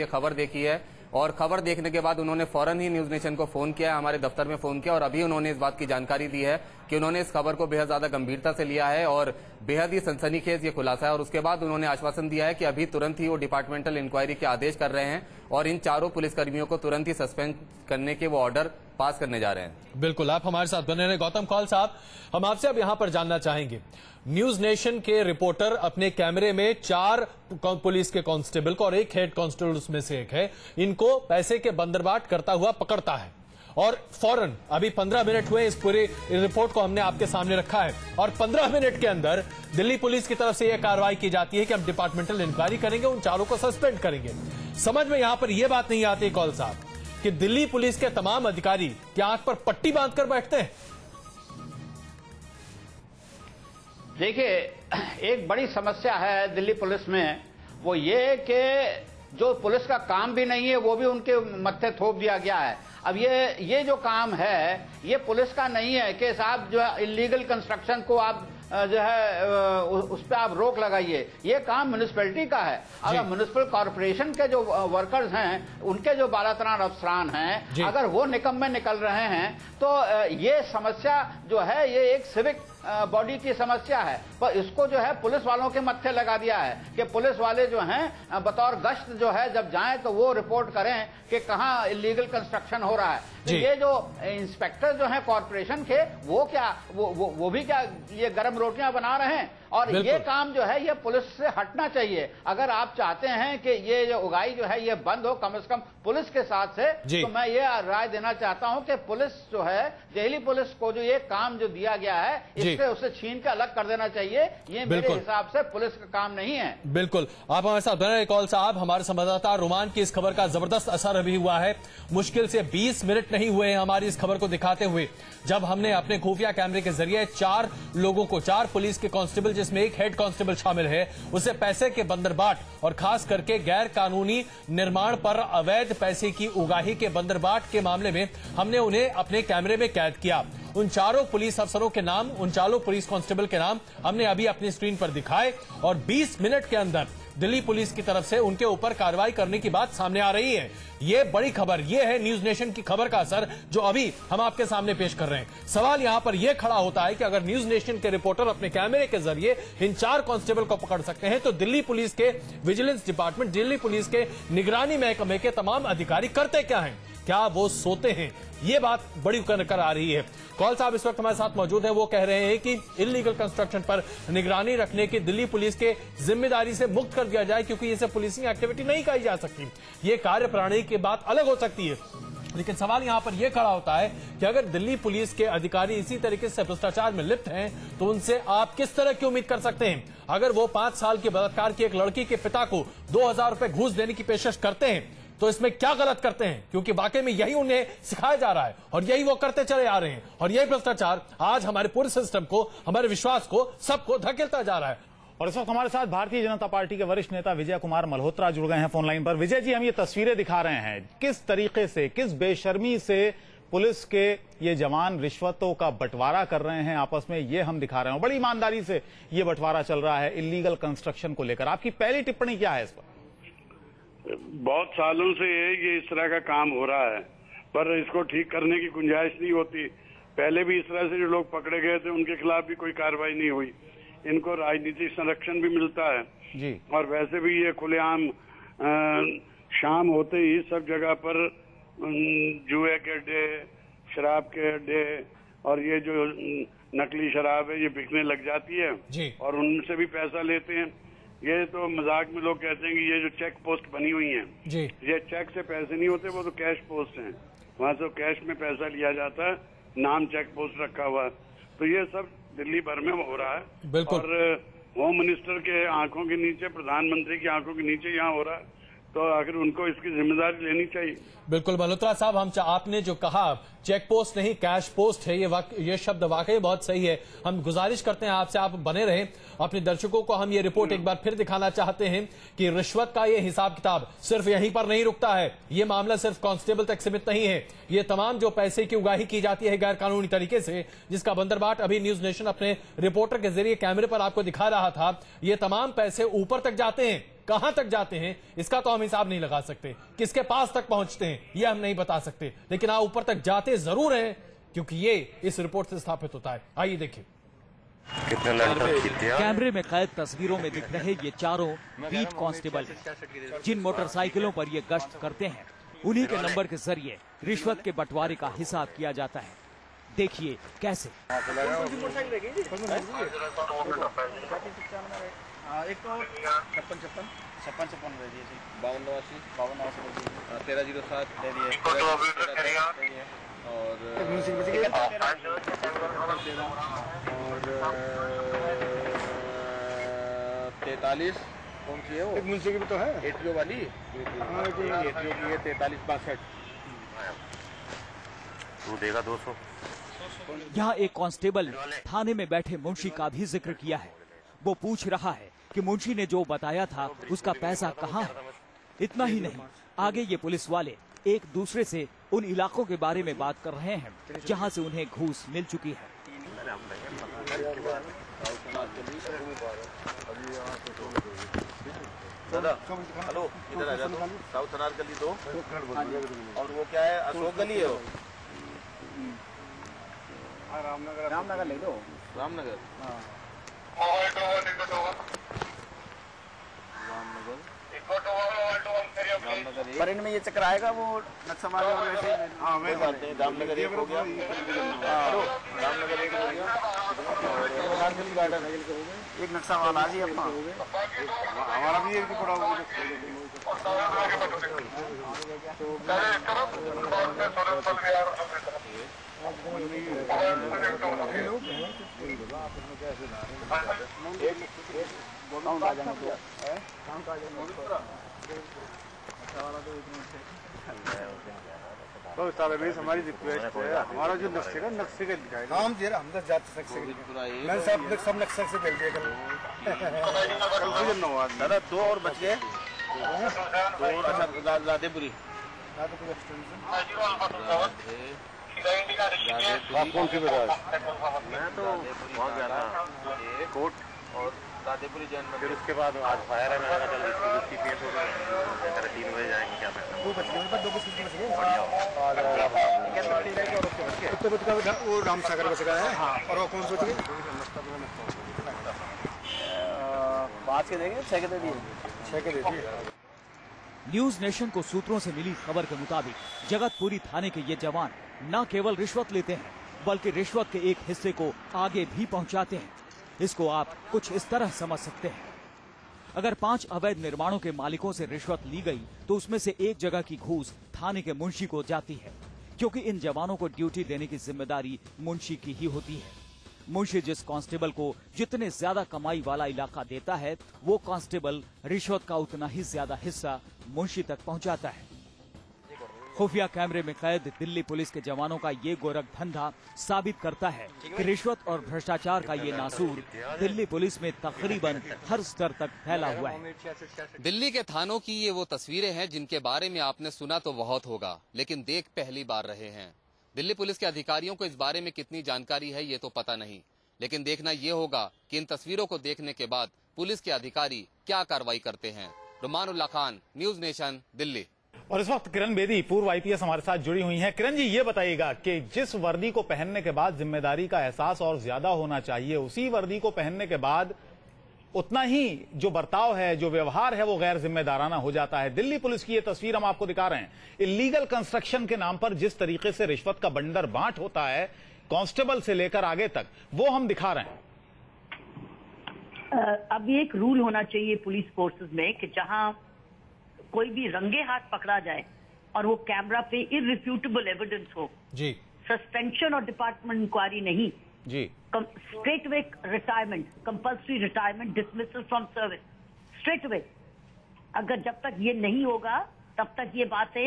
ये खबर देखी है और खबर देखने के बाद उन्होंने फौरन ही न्यूज नेशन को फोन किया, हमारे दफ्तर में फोन किया और अभी उन्होंने इस बात की जानकारी दी है कि उन्होंने इस खबर को बेहद ज्यादा गंभीरता से लिया है और बेहद ही सनसनीखेज ये खुलासा है। और उसके बाद उन्होंने आश्वासन दिया है कि अभी तुरंत ही वो डिपार्टमेंटल इंक्वायरी के आदेश कर रहे हैं और इन चारों पुलिसकर्मियों को तुरंत ही सस्पेंड करने के वो ऑर्डर पास करने जा रहे हैं। बिल्कुल, आप हमारे साथ बने रहे। गौतम कौल साहब, हम आपसे अब यहां पर जानना चाहेंगे, न्यूज नेशन के रिपोर्टर अपने कैमरे में 4 पुलिस के कांस्टेबल को और एक हेड कांस्टेबल उसमें से एक है, इनको पैसे के बंदरबाट करता हुआ पकड़ता है और फौरन अभी 15 मिनट हुए, इस पूरी रिपोर्ट को हमने आपके सामने रखा है और 15 मिनट के अंदर दिल्ली पुलिस की तरफ से यह कार्रवाई की जाती है कि हम डिपार्टमेंटल इंक्वायरी करेंगे, उन चारों को सस्पेंड करेंगे। समझ में यहां पर यह बात नहीं आती कौल साहब कि दिल्ली पुलिस के तमाम अधिकारी क्या आंख पर पट्टी बांधकर बैठते हैं? देखिए, एक बड़ी समस्या है दिल्ली पुलिस में, वो ये कि जो पुलिस का काम भी नहीं है वो भी उनके मत्थे थोप दिया गया है। अब ये जो काम है ये पुलिस का नहीं है कि साहब जो है इलीगल कंस्ट्रक्शन को आप जो है उस पर आप रोक लगाइए, ये काम म्युनिसिपैलिटी का है। अगर म्युनिसिपल कॉर्पोरेशन के जो वर्कर्स हैं, उनके जो बालातनार अफसरान हैं, अगर वो निकम्मे निकल रहे हैं तो ये समस्या जो है ये एक सिविक बॉडी की समस्या है, पर इसको जो है पुलिस वालों के मत्थे लगा दिया है कि पुलिस वाले जो हैं बतौर गश्त जो है जब जाएं तो वो रिपोर्ट करें कि कहां इलीगल कंस्ट्रक्शन हो रहा है। तो ये जो इंस्पेक्टर जो हैं कॉर्पोरेशन के, वो क्या वो भी क्या ये गर्म रोटियां बना रहे हैं? और ये काम जो है ये पुलिस से हटना चाहिए। अगर आप चाहते हैं कि ये जो उगाई जो है ये बंद हो कम से कम पुलिस के साथ से, तो मैं ये राय देना चाहता हूं कि पुलिस जो है, दिल्ली पुलिस को जो ये काम जो दिया गया है इससे उसे छीन के अलग कर देना चाहिए। ये मेरे हिसाब से पुलिस का काम नहीं है। बिल्कुल, आप हमारे साथ बने रहे। कौल साहब, हमारे संवाददाता रोमान की इस खबर का जबरदस्त असर अभी हुआ है। मुश्किल से 20 मिनट नहीं हुए हैं हमारी इस खबर को दिखाते हुए जब हमने अपने खुफिया कैमरे के जरिए 4 लोगों को, 4 पुलिस के कांस्टेबल जिसमें एक हेड कांस्टेबल शामिल है, उसे पैसे के बंदरबाट और खास करके गैर कानूनी निर्माण पर अवैध पैसे की उगाही के बंदरबाट के मामले में हमने उन्हें अपने कैमरे में कैद किया। उन चारों पुलिस अफसरों के नाम, उन चारों पुलिस कांस्टेबल के नाम हमने अभी अपनी स्क्रीन पर दिखाए और 20 मिनट के अंदर दिल्ली पुलिस की तरफ से उनके ऊपर कार्रवाई करने की बात सामने आ रही है। ये बड़ी खबर, ये है न्यूज नेशन की खबर का असर जो अभी हम आपके सामने पेश कर रहे हैं। सवाल यहां पर यह खड़ा होता है कि अगर न्यूज नेशन के रिपोर्टर अपने कैमरे के जरिए इन 4 कांस्टेबल को पकड़ सकते हैं तो दिल्ली पुलिस के विजिलेंस डिपार्टमेंट, दिल्ली पुलिस के निगरानी महकमे के तमाम अधिकारी करते क्या हैं? क्या वो सोते हैं? ये बात बड़ी कर आ रही है। कौल साहब इस वक्त हमारे साथ मौजूद है। वो कह रहे हैं कि इलीगल कंस्ट्रक्शन पर निगरानी रखने की दिल्ली पुलिस के जिम्मेदारी से मुक्त कर दिया जाए, क्योंकि इसे पुलिसिंग एक्टिविटी नहीं कही जा सकती। ये कार्य प्रणाली की बात अलग हो सकती है, लेकिन सवाल यहां पर यह खड़ा होता है कि अगर दिल्ली पुलिस के अधिकारी इसी तरीके से भ्रष्टाचार में लिप्त हैं तो उनसे आप किस तरह की उम्मीद कर सकते हैं? अगर वो 5 साल के बलात्कार की एक लड़की के पिता को 2000 रुपए घूस देने की पेशकश करते हैं तो इसमें क्या गलत करते हैं? क्योंकि वाकई में यही उन्हें सिखाया जा रहा है और यही वो करते चले आ रहे हैं और यही भ्रष्टाचार आज हमारे पूरे सिस्टम को, हमारे विश्वास को, सबको धकेलता जा रहा है। और इस वक्त हमारे साथ भारतीय जनता पार्टी के वरिष्ठ नेता विजय कुमार मल्होत्रा जुड़ गए हैं फोन लाइन पर। विजय जी, हम ये तस्वीरें दिखा रहे हैं, किस तरीके से, किस बेशर्मी से पुलिस के ये जवान रिश्वतों का बंटवारा कर रहे हैं आपस में, ये हम दिखा रहे हैं। बड़ी ईमानदारी से ये बंटवारा चल रहा है इलीगल कंस्ट्रक्शन को लेकर। आपकी पहली टिप्पणी क्या है इस पर? बहुत सालों से ये इस तरह का काम हो रहा है, पर इसको ठीक करने की गुंजाइश नहीं होती। पहले भी इस तरह से जो लोग पकड़े गए थे उनके खिलाफ भी कोई कार्रवाई नहीं हुई। इनको राजनीतिक संरक्षण भी मिलता है जी। और वैसे भी ये खुलेआम शाम होते ही सब जगह पर जुए के अड्डे, शराब के अड्डे और ये जो नकली शराब है ये बिकने लग जाती है जी। और उनसे भी पैसा लेते हैं। ये तो मजाक में लोग कहते हैं कि ये जो चेक पोस्ट बनी हुई हैं जी, ये चेक से पैसे नहीं होते, वो तो कैश पोस्ट हैं। वहाँ से कैश में पैसा लिया जाता है, नाम चेक पोस्ट रखा हुआ है। तो ये सब दिल्ली भर में हो रहा है और होम मिनिस्टर के आंखों के नीचे, प्रधानमंत्री की आंखों के नीचे यहाँ हो रहा है, तो आखिर उनको इसकी जिम्मेदारी लेनी चाहिए। बिल्कुल मल्होत्रा साहब, आपने जो कहा चेक पोस्ट नहीं कैश पोस्ट है, ये शब्द वाकई बहुत सही है। हम गुजारिश करते हैं आपसे, आप बने रहें। अपने दर्शकों को हम ये रिपोर्ट एक बार फिर दिखाना चाहते हैं कि रिश्वत का ये हिसाब किताब सिर्फ यहीं पर नहीं रुकता है। ये मामला सिर्फ कांस्टेबल तक सीमित नहीं है। ये तमाम जो पैसे की उगाही की जाती है गैर कानूनी तरीके से, जिसका बंदरबाट अभी न्यूज नेशन अपने रिपोर्टर के जरिए कैमरे पर आपको दिखा रहा था, ये तमाम पैसे ऊपर तक जाते हैं। कहां तक जाते हैं इसका तो हम हिसाब नहीं लगा सकते, किसके पास तक पहुंचते हैं ये हम नहीं बता सकते, लेकिन ऊपर तक जाते जरूर हैं, क्योंकि ये इस रिपोर्ट से स्थापित होता है। आइए देखिए। कैमरे में कैद तस्वीरों में दिख रहे ये चारों बीट कांस्टेबल हैं। जिन मोटरसाइकिलों पर ये गश्त करते हैं उन्हीं के नंबर के जरिए रिश्वत के बंटवारे का हिसाब किया जाता है। देखिए कैसे। एक तो 56 दे दिए और 43 कौन सी है वो? एक म्यूजिक भी तो है, एटीओ वाली। हाँ एटीओ की है 4362। तू देगा 200। यहाँ एक कांस्टेबल ने थाने में बैठे मुंशी का भी जिक्र किया है। वो पूछ रहा है कि मुंशी ने जो बताया था उसका पैसा कहाँ है। इतना ही नहीं, आगे ये पुलिस वाले एक दूसरे से उन इलाकों के बारे में बात कर रहे हैं जहाँ से उन्हें घूस मिल चुकी है। दादा हेलो, इधर आ जाओ। साउथ अनार गली 2 और वो क्या है, अशोक गली है वो। रामनगर ले दो। रामनगर पर इनमें ये चक्कर आएगा वो नक्शा मार वैसे। हाँ वही बात है। रामनगर 1 हो गया, रामनगर 1 हो गया और गार्डन एक नक्शा वाला जी अपना हमारा भी एक पड़ा हुआ। तो हमारी रिक्वेस्ट है, हमारा जो नक्शे का नक्शे का दिखाएगा। हम दे रहा, हम तो जाते मैं सब नक्शे से मिल गए दादा। 2 और बच गए, 2 और। अच्छा राधेपुरी कौन सी बता? मैं तो बहुत ज्यादा कोर्ट और राधेपुरी जैन में। फिर उसके बाद आज फायर है, मैं कल इसकी पेश हो रहा है। 3 बजे जाएंगे। क्या पता 2 बच गए, 2 बच गए। बढ़िया और वो रामसागर बच गया है। हाँ और वो कौन सी बच गई? 5 के देंगे, 6 के दे दिए, 6 के दे दिए। न्यूज नेशन को सूत्रों से मिली खबर के मुताबिक जगतपुरी थाने के ये जवान न केवल रिश्वत लेते हैं बल्कि रिश्वत के एक हिस्से को आगे भी पहुंचाते हैं। इसको आप कुछ इस तरह समझ सकते हैं। अगर 5 अवैध निर्माणों के मालिकों से रिश्वत ली गई तो उसमें से एक जगह की घूस थाने के मुंशी को जाती है, क्योंकि इन जवानों को ड्यूटी देने की जिम्मेदारी मुंशी की ही होती है। मुंशी जिस कांस्टेबल को जितने ज्यादा कमाई वाला इलाका देता है, वो कांस्टेबल रिश्वत का उतना ही ज्यादा हिस्सा मुंशी तक पहुंचाता है। खुफिया कैमरे में कैद दिल्ली पुलिस के जवानों का ये गोरख धंधा साबित करता है कि रिश्वत और भ्रष्टाचार का ये नासूर दिल्ली पुलिस में तकरीबन हर स्तर तक फैला हुआ है। दिल्ली के थानों की ये वो तस्वीरें हैं जिनके बारे में आपने सुना तो बहुत होगा, लेकिन देख पहली बार रहे हैं। दिल्ली पुलिस के अधिकारियों को इस बारे में कितनी जानकारी है ये तो पता नहीं, लेकिन देखना ये होगा कि इन तस्वीरों को देखने के बाद पुलिस के अधिकारी क्या कार्रवाई करते हैं। रुमानुल्लाह खान, न्यूज नेशन, दिल्ली। और इस वक्त किरण बेदी पूर्व आईपीएस हमारे साथ जुड़ी हुई हैं। किरण जी, ये बताइएगा कि जिस वर्दी को पहनने के बाद जिम्मेदारी का एहसास और ज्यादा होना चाहिए, उसी वर्दी को पहनने के बाद उतना ही जो बर्ताव है, जो व्यवहार है, वो गैर जिम्मेदाराना हो जाता है। दिल्ली पुलिस की ये तस्वीर हम आपको दिखा रहे हैं। इलीगल कंस्ट्रक्शन के नाम पर जिस तरीके से रिश्वत का बंडर बांट होता है, कांस्टेबल से लेकर आगे तक, वो हम दिखा रहे हैं। अब ये एक रूल होना चाहिए पुलिस फोर्सेस में कि जहां कोई भी रंगे हाथ पकड़ा जाए और वो कैमरा पे इररिफ्यूटेबल एविडेंस हो जी, सस्पेंशन और डिपार्टमेंट इंक्वायरी नहीं जी, straight way retirement, compulsory retirement, dismissal from service straight way. अगर जब तक ये नहीं होगा तब तक ये बातें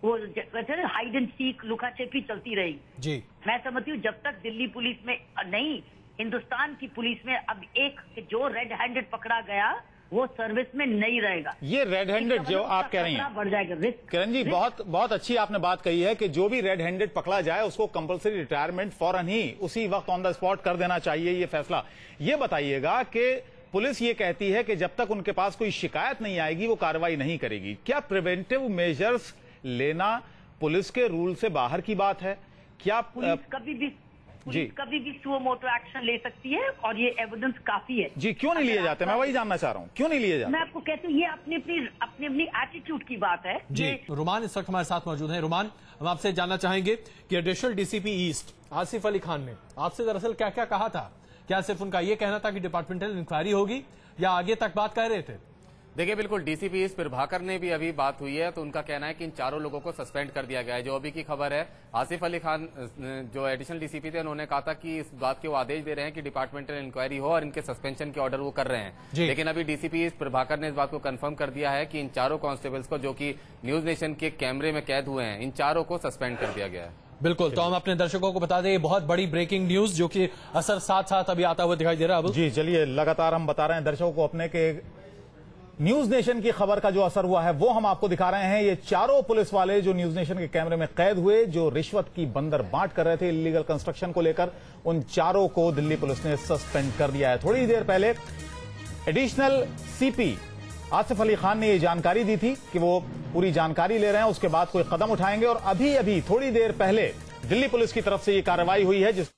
वो कहते हैं हाइड एंड सीक, लुका छिपी चलती रहेगी जी। मैं समझती हूँ जब तक दिल्ली पुलिस में नहीं, हिंदुस्तान की पुलिस में अब एक जो रेड हैंडेड पकड़ा गया वो सर्विस में नहीं रहेगा। ये रेड हैंडेड जो आप कह रही हैं बढ़ जाएगा रिस्क। किरण जी, बहुत अच्छी आपने बात कही है कि जो भी रेड हैंडेड पकड़ा जाए उसको कंपलसरी रिटायरमेंट फौरन ही उसी वक्त ऑन द स्पॉट कर देना चाहिए, ये फैसला। ये बताइएगा कि पुलिस ये कहती है कि जब तक उनके पास कोई शिकायत नहीं आएगी वो कार्रवाई नहीं करेगी। क्या प्रिवेंटिव मेजर्स लेना पुलिस के रूल से बाहर की बात है? क्या पुलिस कभी भी सुओ मोटो एक्शन ले सकती है और ये एविडेंस काफी है। जी, क्यों नहीं लिए जाते? मैं वही जानना चाह रहा हूँ, क्यों नहीं लिए जाते? मैं आपको कहती हूँ, ये अपनी एटीट्यूड की बात है। जी, रुमान इस वक्त हमारे साथ मौजूद हैं। रुमान, हम आपसे जानना चाहेंगे कि additional DCP east Asif Ali Khan ने आपसे दरअसल क्या क्या कहा था? क्या सिर्फ उनका ये कहना था कि डिपार्टमेंटल इंक्वायरी होगी या आगे तक बात कह रहे थे? देखिए, बिल्कुल डीसीपी इस प्रभाकर ने भी अभी बात हुई है, तो उनका कहना है कि इन चारों लोगों को सस्पेंड कर दिया गया है। जो अभी की खबर है, आसिफ अली खान जो एडिशनल डीसीपी थे, उन्होंने कहा था कि इस बात के वो आदेश दे रहे हैं कि डिपार्टमेंटल इंक्वायरी हो और इनके सस्पेंशन के ऑर्डर वो कर रहे हैं। लेकिन अभी डीसीपी इस प्रभाकर ने इस बात को कंफर्म कर दिया है कि इन चारों कांस्टेबल्स को, जो कि न्यूज नेशन के कैमरे में कैद हुए हैं, इन चारों को सस्पेंड कर दिया गया है। बिल्कुल, तो हम अपने दर्शकों को बता दें, बहुत बड़ी ब्रेकिंग न्यूज जो कि असर साथ साथ अभी आता हुआ दिखाई दे रहा है। जी चलिए, लगातार हम बता रहे हैं दर्शकों को अपने के न्यूज नेशन की खबर का जो असर हुआ है वो हम आपको दिखा रहे हैं। ये चारों पुलिस वाले जो न्यूज नेशन के कैमरे में कैद हुए, जो रिश्वत की बंदर बांट कर रहे थे इलीगल कंस्ट्रक्शन को लेकर, उन चारों को दिल्ली पुलिस ने सस्पेंड कर दिया है। थोड़ी देर पहले एडिशनल सीपी आसिफ अली खान ने ये जानकारी दी थी कि वो पूरी जानकारी ले रहे हैं, उसके बाद कोई कदम उठाएंगे। और अभी थोड़ी देर पहले दिल्ली पुलिस की तरफ से ये कार्रवाई हुई है जिस